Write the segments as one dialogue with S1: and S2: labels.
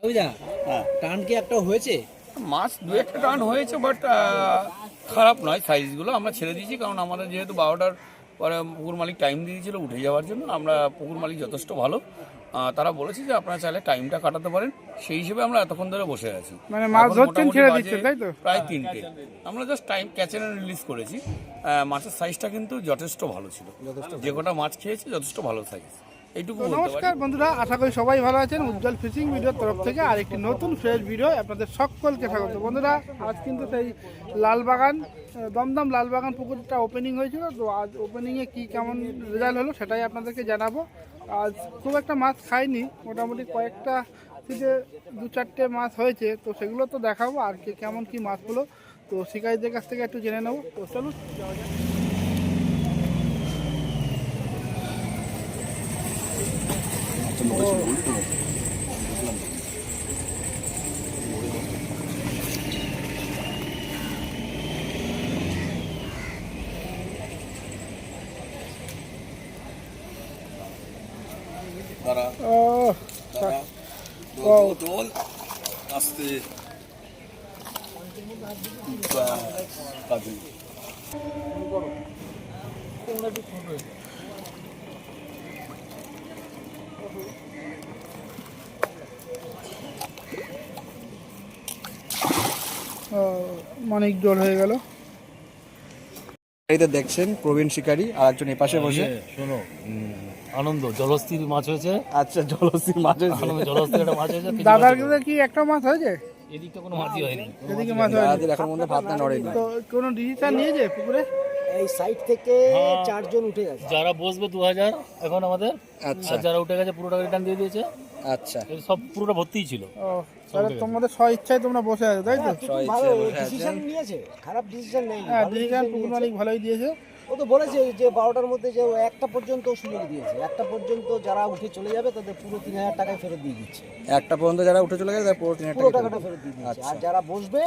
S1: হ্যাঁ,
S2: টান কি একটা হয়েছে?
S1: মাছ দু একটা টান হয়েছে, বাট খারাপ নয় সাইজগুলো। আমরা ছেড়ে দিয়েছি কারণ আমাদের যেহেতু 12টার পরে পুকুর মালিক টাইম দিয়ে দিয়েছিল উঠে যাওয়ার জন্য। আমরা পুকুর মালিক যথেষ্ট ভালো, তারা বলেছে যে আপনারা চাইলে টাইমটা কাটাতে পারেন, সেই হিসেবে আমরা এতক্ষণ ধরে বসে আছি।
S3: মানে মাছ
S1: এখন
S3: ধরছেন,
S1: মোটামুটি
S3: ছেড়ে
S1: বাজে
S3: দিচ্ছেন, তাই তো?
S1: প্রায় 3টে। আমরা just time catch and release করেছি। মাছের সাইজটা কিন্তু যথেষ্ট ভালো ছিল, যে কটা মাছ খেয়েছি যথেষ্ট ভালো সাইজ, এইটুকু বলতে পারি।
S3: নমস্কার বন্ধুরা, আশা করি সবাই ভালো আছেন। উজ্জ্বল ফিশিং ভিডিওর তরফ থেকে আরেকটি নতুন ফ্রেশ ভিডিও আপনাদের সকলকে স্বাগত। বন্ধুরা, আজ কিন্তু সেই লালবাগান দমদম লালবাগান পুকুরটা ওপেনিং হয়েছিল। তো আজ ওপেনিংয়ে কী কেমন রেজাল্ট হলো সেটাই আপনাদেরকে জানাবো। আজ খুব একটা মাছ খাইনি, মোটামুটি কয়েকটা থেকে 2-4টে মাছ হয়েছে, তো সেগুলো তো দেখাবো। আর কি কেমন কি মাছ হলো তো শিকারীদের কাছ থেকে একটু জেনে নেবো। তো চলুন যাওয়া যাক।
S4: দোল আস্তে কাজে
S3: অনেক জল হয়ে গেল।
S2: দেখছেন প্রবীণ শিকারী আর একজন এপাশে বসে।
S5: শোনো, আনন্দ জলস্থির মাছ হয়েছে।
S2: আচ্ছা, জলস্থির মাছ হয়েছে।
S5: আনন্দ জলস্থির একটা মাছ হয়েছে।
S3: দাদার কাছে কি একটা মাছ হয়েছে?
S5: এদিকটা কোনো মাছই হয়নি।
S3: এদিকে মাছ হয়নি।
S2: দাদাদের এখন মধ্যে ভাত না নড়েনি।
S3: তো কোনো ডিসিশন নিয়েছে পুকুরে?
S6: এই সাইড থেকে 4 জন উঠে গেছে।
S5: যারা বসবে 2000 এখন আমাদের।
S2: আচ্ছা।
S5: আর যারা উঠে গেছে পুরোটা রিটার্ন দিয়ে দিয়েছে।
S2: আচ্ছা,
S5: এই সব পুরোটা ভর্তিই ছিল।
S3: ও, তাহলে তোমাদের স্ব ইচ্ছায় তোমরা বসে আছো, তাই তো?
S6: ভালো ডিসিশন নিয়েছে, খারাপ ডিসিশন নেই।
S3: হ্যাঁ, ডিসিশন পুকুর মালিক ভালোই দিয়েছে।
S6: ও তো বলেছে যে 12টার মধ্যে যে ও 1টা পর্যন্ত সুযোগ দিয়েছে। 1টা পর্যন্ত যারা উঠে চলে যাবে তাদের পুরো 3000 টাকায় ফেরত দিয়ে দিচ্ছে।
S2: একটা পর্যন্ত যারা উঠে চলে গেছে তারা পুরো 3000
S6: পুরো
S2: টাকা
S6: টাকাটা ফেরত দিয়ে দিচ্ছে। আর যারা বসবে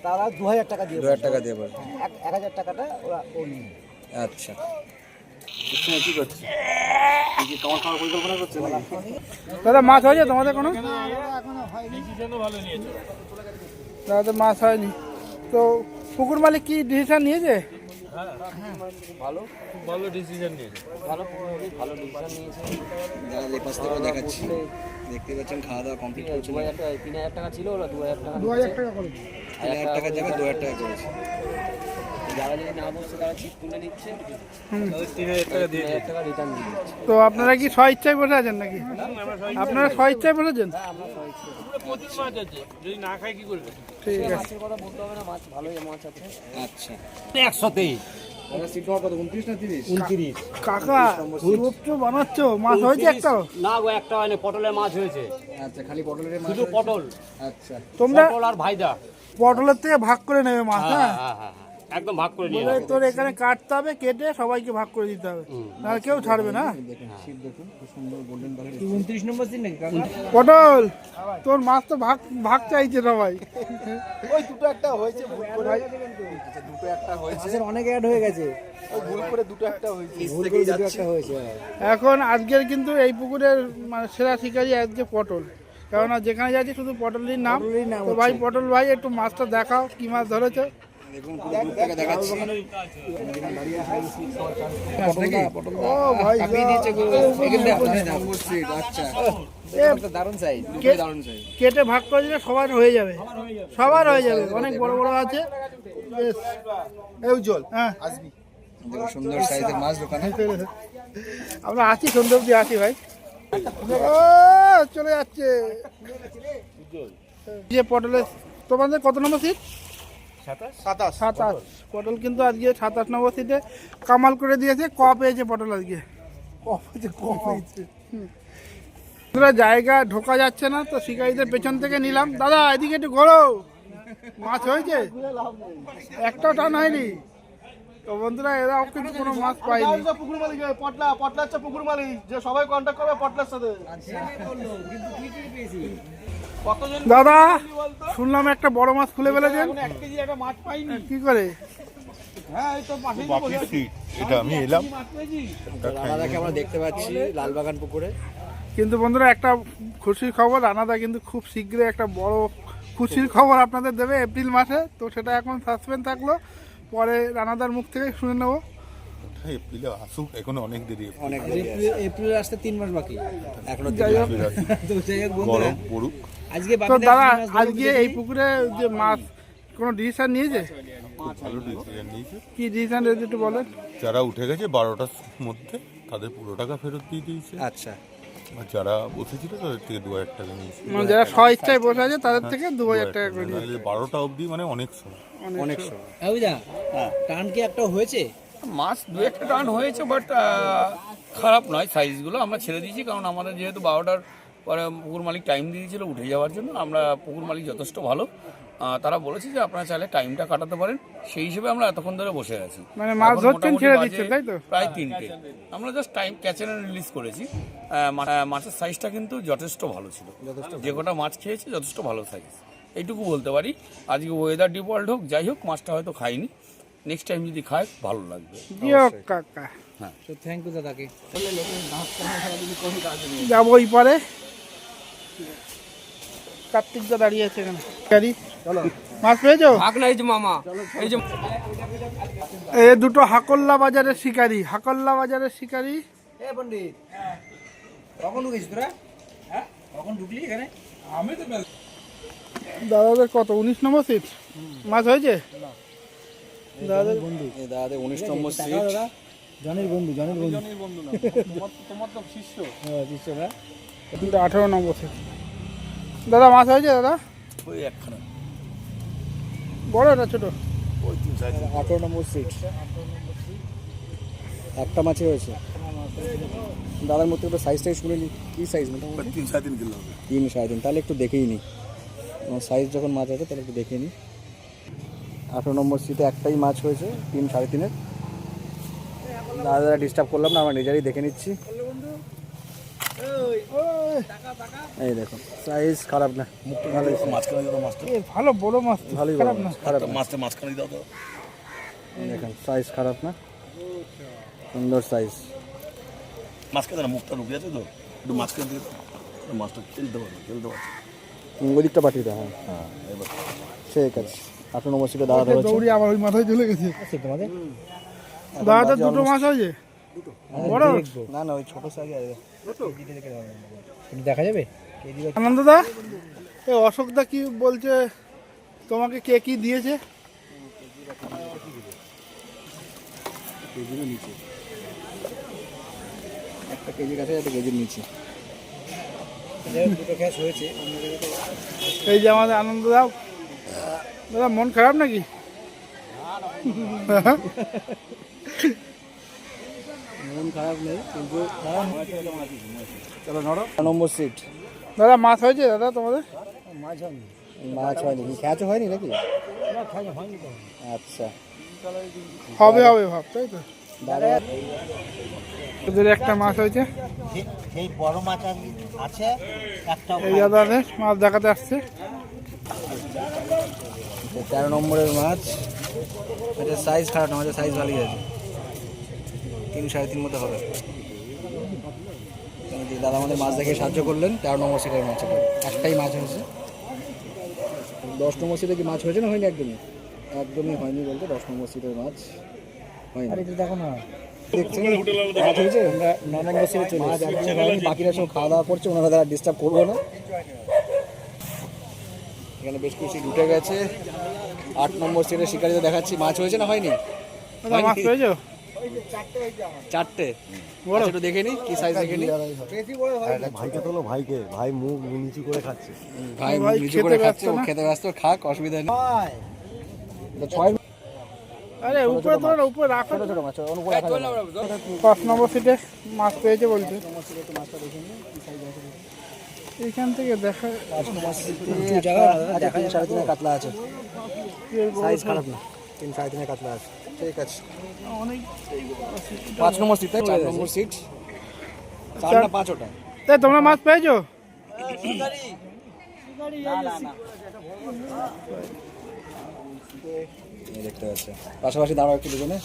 S6: তারা 2000 টাকা দিয়ে
S2: 2000 টাকা দিয়ে বসবে।
S6: 1000 টাকাটা ওরা ও নিয়ে।
S2: আচ্ছা,
S4: কি করছে? কি তোমার খাওয়ার পরিকল্পনা করছে নাকি?
S3: দাদা মাছ হয়েছে তোমাদের কোনো? দাদা মাছ হয়নি। তো পুকুর মালিক কি ডিসিশন নিয়েছে?
S5: ভালো ডিসিশন নিয়েছে।
S2: যারা এই পাশ থেকে দেখাচ্ছি, দেখতে পাচ্ছেন খাওয়া দাওয়া কমপ্লিট করছে।
S6: 3000 টাকা ছিল, ওরা 2000 টাকা
S3: 2000 টাকা করে।
S2: 3000 টাকার জায়গায় 2000 টাকা করেছে।
S6: যারা যদি না বসছে তারা ছিপ তুলে নিচ্ছে,
S5: 3000 টাকা দিয়ে
S6: 3000 টাকা রিটার্ন দিয়ে দিচ্ছে।
S3: তো আপনারা কি স্ব ইচ্ছায় বসে আছেন নাকি? আপনারা স্ব ইচ্ছায় বসেছেন?
S5: যদি না খাই কি করবে?
S3: ঠিক আছে।
S6: মাছের কথা বলতে হবে না, মাছ ভালোই মাছ আছে।
S2: আচ্ছা,
S5: 123
S2: দাদা সিট কত 29 না 30?
S5: 29।
S3: কাকা রূপচো বানাচ্ছ, মাছ হয়েছে একটাও?
S5: না গো, একটা হয়নি। পটলের মাছ হয়েছে,
S2: আচ্ছা, খালি পটলের মাছ
S5: শুধু
S2: হয়েছে?
S5: পটল।
S2: আচ্ছা,
S3: তোমরা
S5: পটল আর ভাইদা।
S3: পটলের থেকে ভাগ করে নেবে মাছ? হ্যাঁ,
S5: হ্যাঁ, একদম ভাগ করে নিয়ে
S3: বলে তোর এখানে কাটতে হবে, কেটে সবাইকে ভাগ করে দিতে হবে, নাহলে কেউ ছাড়বে না।
S2: দেখুন সিট দেখুন, খুব সুন্দর গোল্ডেন কালার।
S6: 29 নম্বর সিট নাকি কাকা?
S3: পটল তোর মাছ তো ভাগ ভাগ চাইছে সবাই।
S6: ওই দুটো একটা হয়েছে ভুল করে।
S2: দুটো একটা হয়েছে,
S6: মাছের অনেক অ্যাড হয়ে গেছে।
S2: ওই ভুল করে দুটো একটা হয়েছে।
S6: ভুল করে দুটো একটা হয়েছে।
S3: এখন আজকের কিন্তু এই পুকুরের মানে সেরা শিকারি আজকে পটল, কেননা যেখানে যাচ্ছি শুধু পটলের নাম। তো ভাই পটল ভাই, একটু মাছটা দেখাও, কি মাছ ধরেছো?
S2: দেখুন পুরো দূর থেকে দেখাচ্ছি।
S3: ও ভাই,
S2: নম্বর সিট। আচ্ছা, দারুণ সাইজ, দারুণ সাইজ।
S3: কেটে ভাগ করে দিলে সবার হয়ে যাবে, সবার হয়ে যাবে। অনেক বড় বড় আছে। বেশ, এই উজ্জ্বল, হ্যাঁ
S2: দেখুন সুন্দর সাইজের মাছ দোকানে।
S3: আমরা আছি, সন্ধ্যে অব্দি আছি ভাই। ও চলে যাচ্ছে যে পটলের। তোমাদের কত নম্বর সিট? 27। পটল কিন্তু আজকে 27 নম্বর সিটে কামাল করে দিয়েছে। ক পেয়েছে পটল আজকে? ক পেয়েছে। জায়গা ঢোকা যাচ্ছে না, তো শিকারীদের পেছন থেকে নিলাম। দাদা এদিকে একটু ঘোরো, মাছ হয়েছে? একটাও টান হয়নি। তো বন্ধুরা, এরাও কিন্তু কোনো মাছ পায়নি।
S7: পুকুর মালিক পটলা হচ্ছে পুকুর মালিক, যে সবাই কন্ট্যাক্ট করবে পটলার সাথে।
S3: দাদা শুনলাম একটা বড় মাছ খুলে ফেলেছেন।
S7: 1 কেজি একটা মাছ পাইনি।
S3: কি করে?
S7: হ্যাঁ, এই তো পাশেই বসে আছি।
S4: এটা আমি এলাম।
S2: দাদাকে আমরা দেখতে পাচ্ছি লালবাগান পুকুরে।
S3: কিন্তু বন্ধুরা একটা খুশির খবর, রানাদা কিন্তু খুব শীঘ্রই একটা বড় খুশির খবর আপনাদের দেবে এপ্রিল মাসে। তো সেটা এখন সাসপেন্স থাকলো, পরে রানাদার মুখ থেকে শুনে নেবো।
S4: এপ্রিলে আসুক, এখনো অনেক দেরি আছে।
S2: অনেক
S6: এপ্রিল আসতে 3 মাস বাকি।
S2: এখনো
S3: যাই হোক,
S6: তো যাই হোক বন্ধুরা,
S4: গরম পড়ুক।
S6: আজকে
S3: তো
S6: বাপিদা
S3: দাদা
S6: কি মাছ ধরবে
S3: আজকে এই পুকুরে যে মাছ কোনো ডিসিশন নিয়েছে?
S4: খুব ভালো ডিসিশন নিয়েছে।
S3: কি ডিসিশন রয়েছে একটু বলেন।
S4: যারা উঠে গেছে 12টার মধ্যে তাদের পুরো টাকা ফেরত দিয়ে দিয়েছে,
S2: আচ্ছা
S4: আর যারা বসেছিল তাদের থেকে 2000 টাকা নিয়েছে।
S3: মানে যারা স্ব ইচ্ছায় বসে আছে তাদের থেকে 2000 টাকা করে নিয়েছে।
S4: 12টা অবধি মানে অনেক সময়।
S2: অনেক সময়
S6: বাপিদা টান কি একটা হয়েছে?
S1: মাছ দু একটা টান হয়েছে, বাট খারাপ নয় সাইজগুলো। আমরা ছেড়ে দিয়েছি কারণ আমাদের যেহেতু 12টার পরে পুকুর মালিক টাইম দিয়ে দিয়েছিল উঠে যাওয়ার জন্য। আমরা পুকুর মালিক যথেষ্ট ভালো, তারা বলেছে যে আপনারা চাইলে টাইমটা কাটাতে পারেন, সেই হিসেবে আমরা এতক্ষণ ধরে বসে আছি।
S3: মানে মাছ
S1: এখন
S3: ধরছেন,
S1: মোটামুটি
S3: ছেড়ে
S1: বাজে
S3: দিচ্ছেন, তাই তো?
S1: প্রায় 3টে। আমরা জাস্ট টাইম ক্যাচেন রিলিজ করেছি। মাছের সাইজটা কিন্তু যথেষ্ট ভালো ছিল, যে কটা মাছ খেয়েছে যথেষ্ট ভালো সাইজ, এইটুকু বলতে পারি। আজকে ওয়েদার ডিফল্ট হোক যাই হোক, মাছটা হয়তো খাইনি, নেক্সট টাইম যদি খায় ভালো লাগবে।
S3: জিও কাকা,
S6: তো থ্যাংক ইউ দাদাকে।
S3: যাবো ওই পারে। কার্তিকদা দাঁড়িয়ে আছে এখানে। গাড়ি মাছ পেয়েছো? এই দুটো হাকল্লা বাজারের শিকারি, হাকল্লা বাজারের শিকারি।
S6: এ পণ্ডিত, কখন ঢুকেছিস তোরা? হ্যাঁ, কখন ঢুকলি এখানে?
S3: দাদাদের কত 19 নম্বর সিট মাছ হয়েছে? দাদাদের
S2: দাদা 19 নম্বর সিট।
S6: জনের বন্ধু, জনের বন্ধু।
S7: তোমার তো শিষ্য।
S6: হ্যাঁ, শিষ্যরা।
S3: 18 নম্বর সিট। দাদা মাছ হয়েছে দাদা?
S1: ওই একখানা
S3: বড় না ছোট?
S6: 18 নম্বর সিট। একটা মাছই হয়েছে। দাদার মধ্যে একটু সাইজটাই শুনে নি, কি সাইজ মোটামুটি?
S1: 3-3.5 কিলো।
S6: 3-3.5, তাহলে একটু দেখেই নি সাইজ, যখন মাছ আছে তাহলে একটু দেখে নি। 18 নম্বর সিটে একটাই মাছ হয়েছে, 3-3.5। দাদা ডিস্টার্ব করলাম না, আমরা নিজেরাই দেখে নিচ্ছি। এই দেখুন সাইজ খারাপ না, মুখটা ভালো হয়েছে।
S1: মাঝখানে দাও মাছটা,
S3: এ ভালো বড় মাছ তো,
S6: ভালোই
S3: খারাপ না।
S6: খারাপ না।
S1: মাছটা মাঝখানে দাও তো।
S6: দেখেন সাইজ খারাপ না, সুন্দর সাইজ।
S1: মাঝখানে না, মুখটা ঢুকে আছে তো, একটু মাঝখানে দিয়ে মাছটা খেলতে পারবে।
S6: ওই দিকটা পাঠিয়ে দাও। হ্যাঁ, ঠিক আছে। 18 নম্বর সিটে দাদা ধরেছে।
S3: দৌড়ি আবার ওই মাথায় চলে গেছে।
S6: তোমাদের
S3: দাদাদের দুটো মাছ হয়েছে বড়?
S6: না না, ওই ছোট সাইজ দেখা যাবে।
S3: আনন্দদা, এ অশোকদা কি বলছে তোমাকে, কে কি দিয়েছে?
S6: একটা কেজির কাছে, একটা কেজির নিচে। দুটো ক্যাশ হয়েছে।
S3: এই যে আমাদের আনন্দদা, দাদা মন খারাপ নাকি?
S6: মন খারাপ নেই, কিন্তু চলো নড়ো। 9 নম্বর সিট।
S3: দাদা মাছ হয়েছে দাদা তোমাদের?
S6: মাছ হয়নি, খ্যাচ হয়নি নাকি? আচ্ছা,
S3: হবে হবে ভাব, তাই তো?
S6: দাদা
S3: ওদের একটা মাছ হয়েছে।
S6: সেই বড় মাছ আছে একটা।
S3: এই দাদাদের মাছ দেখাতে আসছে।
S6: 13 নম্বরের মাছ। এটা সাইজ খারাপ না, আমাদের সাইজ ভালোই আছে। 3-3.5 মতো হবে। দাদা আমাদের মাছ দেখে সাহায্য করলেন। 13 নম্বর সিটের মাছ, একটাই মাছ হয়েছে। 10 নম্বর সিটে কি মাছ হয়েছে না হয়নি? একদমই হয়নি বলতে, 10 নম্বর সিটের মাছ হয়নি। আরে দেখো না, দেখছেন মাছ হয়েছে। আমরা 9 নম্বর সিটে চলে এসেছি, একদমই হয়নি। বাকিরা সব খাওয়া দাওয়া করছে, ওনারা দ্বারা ডিস্টার্ব করবো না। এখানে বেশ কিছু উঠে গেছে। 8 নম্বর সিটে শিকারিতে দেখাচ্ছি, মাছ হয়েছে না হয়নি?
S3: দাদা মাছ পেয়েছো?
S6: 4টে বড়, একটু দেখে নি কি সাইজ, দেখে নি।
S4: ভাইকে তোলো, ভাইকে, ভাই মুখ নিচু করে খাচ্ছে।
S6: ভাই
S3: ভাই
S6: নিচু
S3: খেতে
S6: করে
S3: ব্যস্ত
S6: খাচ্ছে, ও
S3: না?
S6: খেতে ব্যস্ত, খাক, অসুবিধা নেই। 6
S3: আরে উপরে তোমরা উপরে রাখো।
S6: ছোট ছোট মাছ অনুকূল রাখা যাবে না।
S3: 5 নম্বর সিটে মাছ পেয়েছে বলছে। এইখান থেকে দেখা
S6: উঁচু জায়গা, দেখা যায় 3.5 কাতলা আছে, সাইজ খারাপ না। 3-3.5 কাতলা আছে, ঠিক আছে। 5 নম্বর সিট, 4 নম্বর সিট, 4 না 5 ওটা।
S3: তাই তোমরা মাছ পেয়েছো?
S6: দেখতে পাচ্ছি পাশাপাশি দাঁড়াও একটু দুজনে।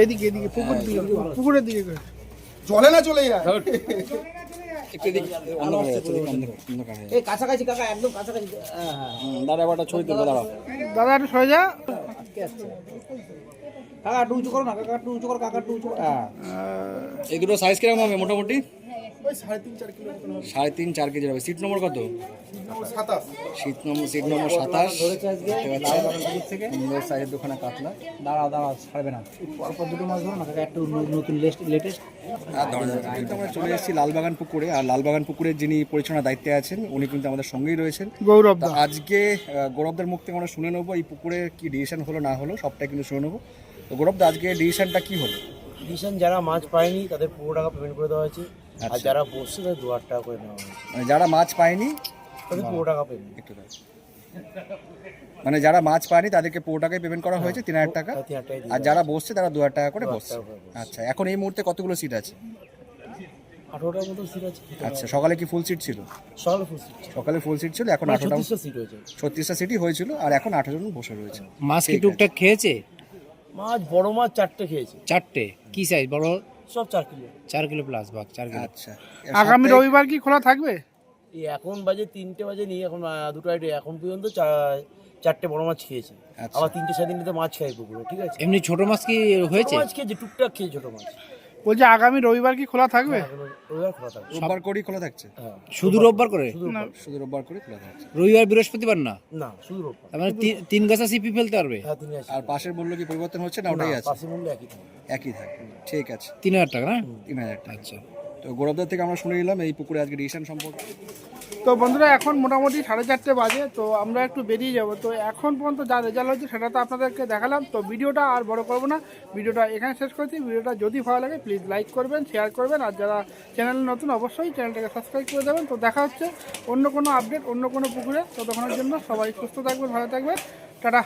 S3: এদিকে এদিকে পুকুর দিকে, পুকুরের দিকে করে।
S7: জলে না চলে যায়।
S6: একটু এদিকে অন্ধকার হয়ে যাচ্ছে, এদিকে অন্ধকার হয়ে যাচ্ছে।
S2: এই কাছাকাছি কাকা, একদম কাছাকাছি।
S6: দাঁড়া এবার একটা ছবি তুলবো, দাঁড়া।
S3: দাদা একটু সরে যা।
S2: কাকা একটু উঁচু করো না, কাকা একটু উঁচু করো, কাকা একটু উঁচু করো।
S6: এই দুটো সাইজ কিরকম হবে মোটামুটি? 3.5-4 কেজি হবে। সিট নম্বর কত? Seat number 27। সুন্দর সাইজের দুখানা কাতলা।
S2: দাঁড়া ছাড়বে না, পরপর দুটো মাছ ধরো না কাকা, একটু নতুন লেটেস্ট।
S6: কিন্তু আমরা চলে এসেছি লালবাগান পুকুরে, আর লালবাগান পুকুরের যিনি পরিচালনার দায়িত্বে আছেন উনি কিন্তু আমাদের সঙ্গেই রয়েছেন।
S3: গৌরব
S6: তো
S3: দা,
S6: আজকে গৌরবদের মুখ থেকে আমরা শুনে নেবো এই পুকুরে কি ডিসিশন হলো না হলো, সবটাই কিন্তু শুনে নেবো। তো গৌরবদা, আজকে ডিসিশনটা কি হলো?
S8: ডিসিশন যারা মাছ পায়নি তাদের 15 টাকা পেমেন্ট করে দেওয়া হয়েছে, আর
S6: আচ্ছা।
S8: যারা বসছে তাদের 2,000 টাকা করে নেওয়া হয়েছে,
S6: মানে যারা মাছ পায়নি
S8: তাদের 15 টাকা পেমেন্ট।
S6: একটু দাও। মানে যারা মাছ পায়নি তাদেরকে 15 টাকায় পেমেন্ট করা হয়েছে, 3,000 টাকা।
S8: 3,000 টাকা
S6: আর যারা বসছে তারা 2,000 টাকা করে
S8: 2,000
S6: বসছে।
S8: টাকা করে বসছে।
S6: আচ্ছা, এখন এই মুহূর্তে কতগুলো সিট আছে?
S8: 18টার মতো সিট আছে।
S6: আচ্ছা, সকালে কি ফুল সিট ছিল?
S8: সকালে ফুল সিট,
S6: সকালে ফুল সিট ছিল, এখন 18টা
S8: 36টা সিট হয়েছে।
S6: 36টা সিটই হয়েছিল, আর এখন 18 জন বসে রয়েছে।
S9: মাছ কি টুকটাক খেয়েছে?
S8: মাছ বড় মাছ 4টে খেয়েছে,
S9: 4টে? কি সাইজ? বড়?
S8: সব 4 কিলো।
S9: 4 কিলো প্লাস ভাগ, 4 কিলো।
S6: আচ্ছা,
S3: আগামী রবিবার কি খোলা থাকবে?
S8: এই এখন বাজে 3টে বাজে নিয়ে এখন 2টো আইটে, এখন পর্যন্ত 4টে বড় মাছ খেয়েছে।
S6: আচ্ছা।
S8: আবার 3টে 4 মাছ খাই পুকুরে, ঠিক আছে।
S9: এমনি ছোট মাছ কি হয়েছে?
S8: ছোট মাছ খেয়েছে, টুকটাক খেয়ে ছোট মাছ।
S3: বলছি আগামী রবিবার কি খোলা থাকবে?
S8: রবিবার খোলা থাকবে।
S6: রোববার করেই খোলা থাকছে?
S8: হ্যাঁ,
S9: শুধু রোববার করে?
S6: শুধু রোববার করে খোলা থাকছে।
S9: রবিবার বৃহস্পতিবার না?
S8: না শুধু রোববার।
S9: তার মানে 3 গাছা সিপি ফেলতে পারবে?
S8: হ্যাঁ 3 আছে।
S6: আর পাশের মূল্য কি পরিবর্তন হচ্ছে না ওটাই আছে?
S8: পাশে মূল্য একই থাকে।
S6: একই থাকে, ঠিক আছে।
S9: 3,000 টাকা না?
S6: 3,000 টাকা।
S9: আচ্ছা।
S6: তো গৌরবদার থেকে আমরা শুনে নিলাম এই পুকুরে আজকে ডিসিশন সম্পর্কে।
S3: তো বন্ধুরা এখন মোটামুটি 4:30 বাজে, তো আমরা একটু বেরিয়ে যাব। তো এখন পর্যন্ত যা রেজাল্ট হচ্ছে সেটা তো আপনাদেরকে দেখালাম। তো ভিডিওটা আর বড় করবো না, ভিডিওটা এখানে শেষ করছি। ভিডিওটা যদি ভালো লাগে প্লিজ লাইক করবেন, শেয়ার করবেন, আর যারা চ্যানেলে নতুন অবশ্যই চ্যানেলটাকে সাবস্ক্রাইব করে দেবেন। তো দেখা হচ্ছে অন্য কোনো আপডেট অন্য কোনো পুকুরে। ততক্ষণের জন্য সবাই সুস্থ থাকবেন, ভালো থাকবেন, টাটা।